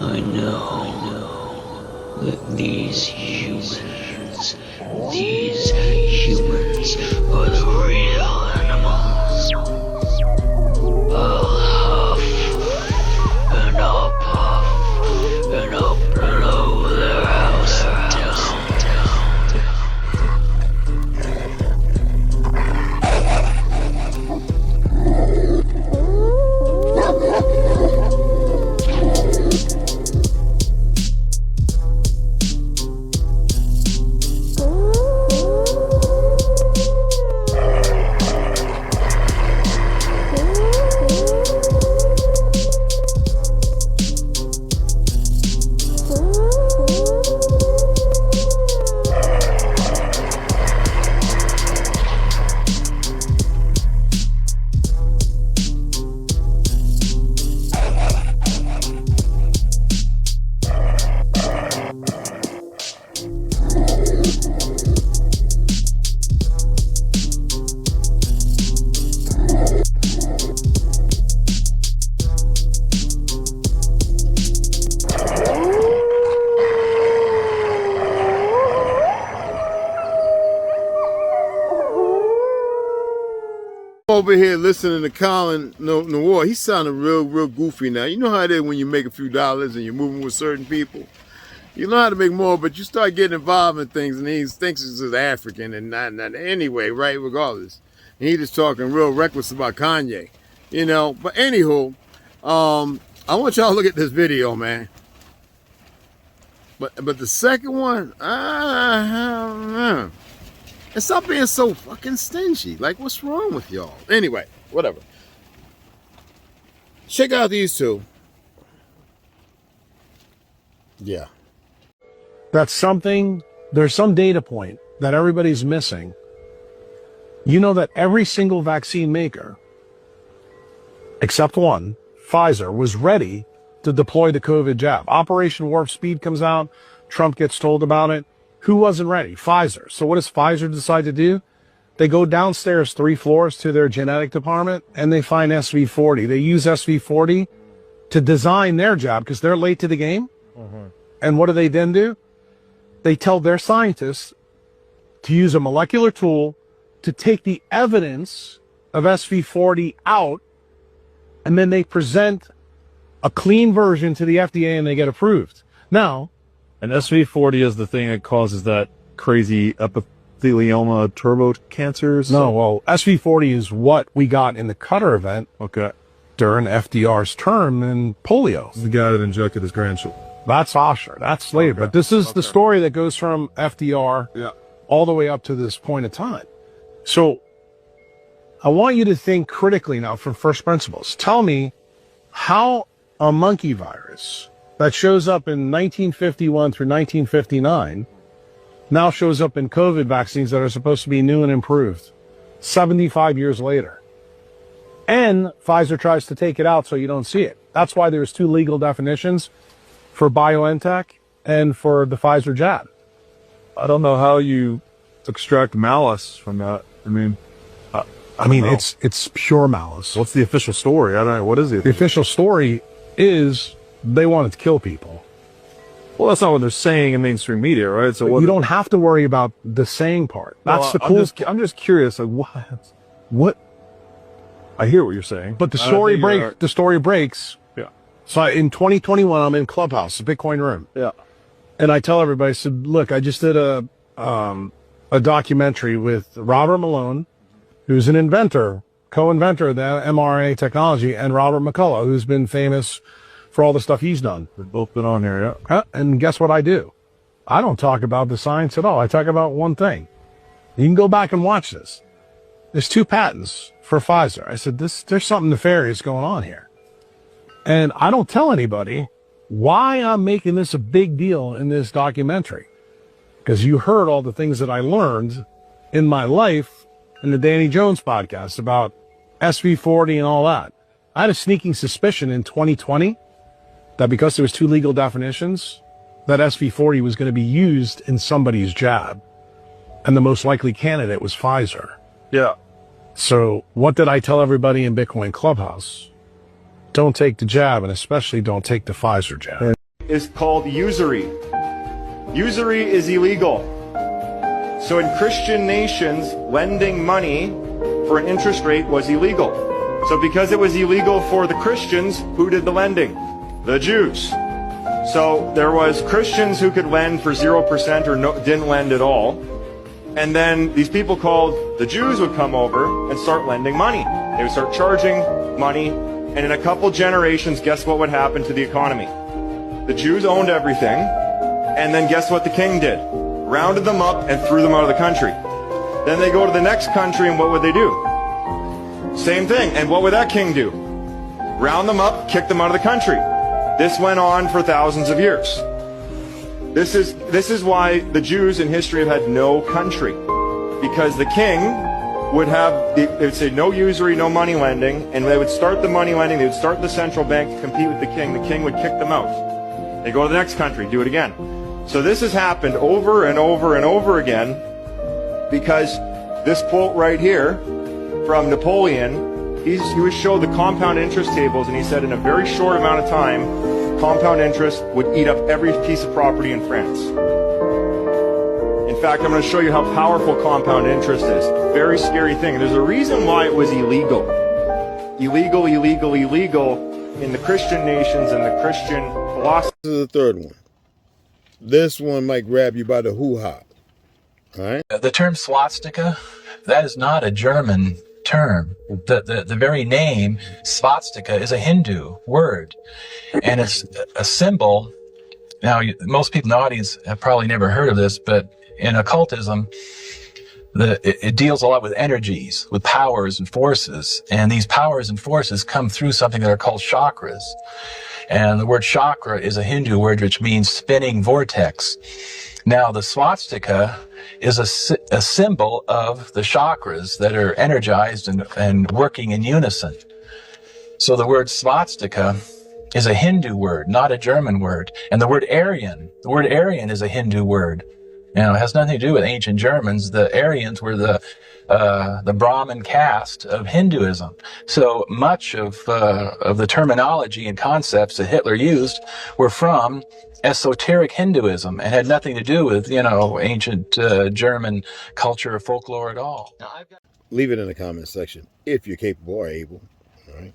I know that these humans are the real animals. I'll huff, and I'll puff, and I'll blow their house down. Over here listening to Colin Noir, he's sounding real goofy now. You know how it is when you make a few dollars and you're moving with certain people. You know how to make more, but you start getting involved in things, and he thinks he's just African and not anyway, right? Regardless, and he just talking real reckless about Kanye, you know. But anywho, I want y'all to look at this video, man. But the second one, and stop being so fucking stingy. Like, what's wrong with y'all? Anyway, whatever. Check out these two. Yeah. That's something, there's some data point that everybody's missing. You know that every single vaccine maker, except one, Pfizer, was ready to deploy the COVID jab. Operation Warp Speed comes out. Trump gets told about it. Who wasn't ready? Pfizer. So what does Pfizer decide to do? They go downstairs 3 floors to their genetic department and they find SV40. They use SV40 to design their jab because they're late to the game. And what do they then do? They tell their scientists to use a molecular tool to take the evidence of SV40 out, and then they present a clean version to the FDA and they get approved. Now, and SV40 is the thing that causes that crazy epithelioma turbo cancer? No, well, SV40 is what we got in the Qatar event. Okay. During FDR's term in polio. The guy that injected his grandchildren. That's Osher. That's later. Okay. But this is the story that goes from FDR all the way up to this point of time. So I want you to think critically now from first principles. Tell me how a monkey virus that shows up in 1951 through 1959 now shows up in COVID vaccines that are supposed to be new and improved 75 years later. And Pfizer tries to take it out so you don't see it. That's why there's 2 legal definitions for BioNTech and for the Pfizer jab. I don't know how you extract malice from that. I mean, it's pure malice. What's the official story? I don't know. What is it? The official story is they wanted to kill people. Well, that's not what they're saying in mainstream media, right? So you don't have to worry about the saying part. That's the cool. I'm just curious. Like, what? I hear what you're saying, but the story breaks. The story breaks. Yeah. So in 2021, I'm in Clubhouse, the Bitcoin room. Yeah. And I tell everybody, I said, look, I just did a documentary with Robert Malone, who's an inventor, co-inventor of the mRNA technology, and Robert McCullough, who's been famous for all the stuff he's done. They've both been on here, yeah. And guess what I do? I don't talk about the science at all. I talk about one thing. You can go back and watch this. There's 2 patents for Pfizer. I said, there's something nefarious going on here. And I don't tell anybody why I'm making this a big deal in this documentary. Because you heard all the things that I learned in my life in the Danny Jones podcast about SV40 and all that. I had a sneaking suspicion in 2020 that because there was 2 legal definitions, that SV40 was going to be used in somebody's jab. And the most likely candidate was Pfizer. Yeah. So what did I tell everybody in Bitcoin Clubhouse? Don't take the jab, and especially don't take the Pfizer jab. is called usury. Usury is illegal. So in Christian nations, lending money for an interest rate was illegal. So because it was illegal for the Christians, who did the lending? The Jews. So there was Christians who could lend for 0% or didn't lend at all. And then these people called the Jews would come over and start lending money. They would start charging money. And in a couple generations, guess what would happen to the economy? The Jews owned everything. And then guess what the king did? Rounded them up and threw them out of the country. Then they go to the next country, and what would they do? Same thing. And what would that king do? Round them up, kick them out of the country. This went on for thousands of years. This is why the Jews in history have had no country. Because the king would have, they would say no usury, no money lending, and they would start the money lending, they would start the central bank to compete with the king would kick them out. They go to the next country, do it again. So this has happened over and over and over again because this quote right here from Napoleon, he was showed the compound interest tables, and he said in a very short amount of time, compound interest would eat up every piece of property in France. In fact, I'm going to show you how powerful compound interest is. Very scary thing. There's a reason why it was illegal. Illegal in the Christian nations and the Christian philosophy. This is the third one. This one might grab you by the hoo-ha. All right? The term swastika, that is not a German term. The very name swastika is a Hindu word, and it's a symbol. Now, most people in the audience have probably never heard of this, but in occultism, it deals a lot with energies, with powers and forces, and these powers and forces come through something that are called chakras. And the word chakra is a Hindu word which means spinning vortex. Now, the swastika is a symbol of the chakras that are energized and working in unison. So the word swastika is a Hindu word, not a German word. And the word Aryan is a Hindu word. You know, it has nothing to do with ancient Germans. The Aryans were the Brahmin caste of Hinduism. So much of the terminology and concepts that Hitler used were from esoteric Hinduism and had nothing to do with, ancient German culture or folklore at all. Leave it in the comment section if you're capable or able. All right.